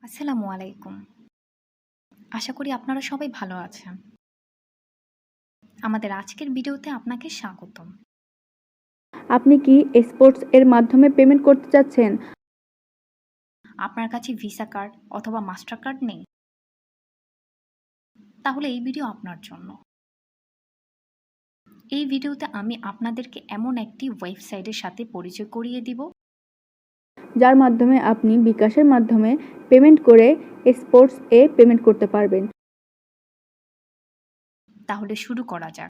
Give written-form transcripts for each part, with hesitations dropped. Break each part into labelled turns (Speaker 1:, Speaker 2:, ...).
Speaker 1: আসসালামু আলাইকুম। আশা করি আপনারা সবাই ভালো আছেন। আমাদের আজকের ভিডিওতে আপনাকে স্বাগতম।
Speaker 2: আপনি কি স্পোর্টস এর মাধ্যমে পেমেন্ট করতে চাচ্ছেন?
Speaker 1: আপনার কাছে ভিসা কার্ড অথবা মাস্টার কার্ড নেই? তাহলে এই ভিডিও আপনার জন্য। এই ভিডিওতে আমি আপনাদেরকে এমন একটি ওয়েবসাইটের সাথে পরিচয় করিয়ে দিব,
Speaker 2: যার মাধ্যমে আপনি বিকাশের মাধ্যমে পেমেন্ট করে স্পোর্টস এ পেমেন্ট করতে পারবেন।
Speaker 1: তাহলে শুরু করা যাক।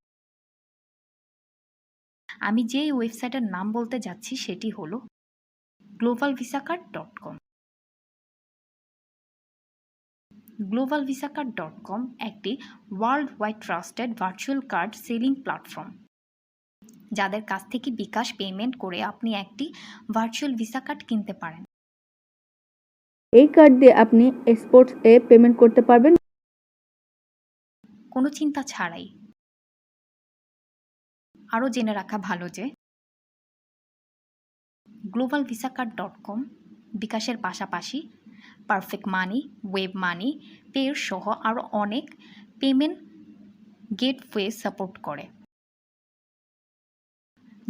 Speaker 1: আমি যেই ওয়েবসাইটের নাম বলতে যাচ্ছি সেটি হলো globalvisacard.com। globalvisacard.com একটি world wide trusted virtual card selling platform. যাদের কাছ থেকে বিকাশ পেমেন্ট করে আপনি একটি ভার্চুয়াল ভিসা কার্ড কিনতে পারেন
Speaker 2: এই কার্ড দিয়ে আপনি স্পোর্টস এ পেমেন্ট করতে পারবেন।
Speaker 1: কোনো চিন্তা ছাড়াই। আরও জেনে রাখা ভালো যে globalvisacard.com বিকাশের পাশাপাশি পারফেক্ট মানি, ওয়েব মানি, পের সহ আরও অনেক পেমেন্ট গেটওয়ে সাপোর্ট করে,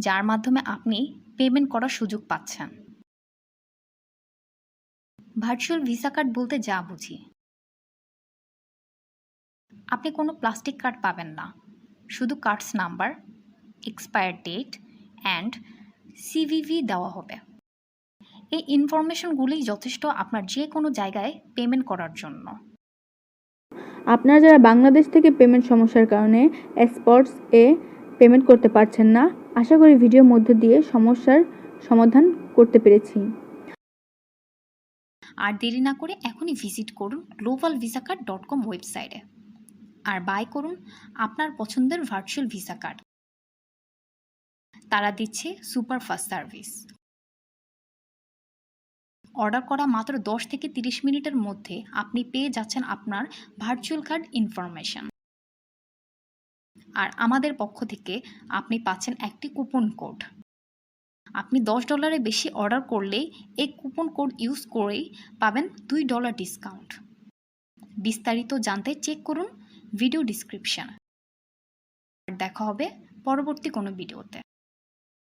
Speaker 1: যার মাধ্যমে আপনি পেমেন্ট করার সুযোগ পাচ্ছেন। ভার্চুয়াল ভিসা কার্ড বলতে যা বুঝি, আপনি কোনো প্লাস্টিক কার্ড পাবেন না, শুধু cards number, expire date and CVV দেওয়া হবে। এই ইনফরমেশনগুলোই যথেষ্ট আপনার যে কোনো জায়গায় পেমেন্ট করার জন্য।
Speaker 2: আপনারা যারা বাংলাদেশ থেকে পেমেন্ট সমস্যার কারণে স্পোর্টস এ পেমেন্ট করতে পারছেন না, আশা করি ভিডিওর মধ্য দিয়ে সমস্যার সমাধান করতে পেরেছি।
Speaker 1: আর দেরি না করে এখনই ভিজিট করুন globalvisacard.com ওয়েবসাইটে আর বাই করুন আপনার পছন্দের ভার্চুয়াল ভিসা কার্ড। তারা দিচ্ছে সুপার ফাস্ট সার্ভিস। অর্ডার করা মাত্র 10 থেকে 30 মিনিটের মধ্যে আপনি পেয়ে যাচ্ছেন আপনার ভার্চুয়াল কার্ড ইনফরমেশন। আর আমাদের পক্ষ থেকে আপনি পাচ্ছেন একটি কুপন কোড। আপনি $10 বেশি অর্ডার করলেই এই কুপন কোড ইউজ করেই পাবেন $2 ডিসকাউন্ট। বিস্তারিত জানতে চেক করুন ভিডিও ডিসক্রিপশন। দেখা হবে পরবর্তী কোনো ভিডিওতে।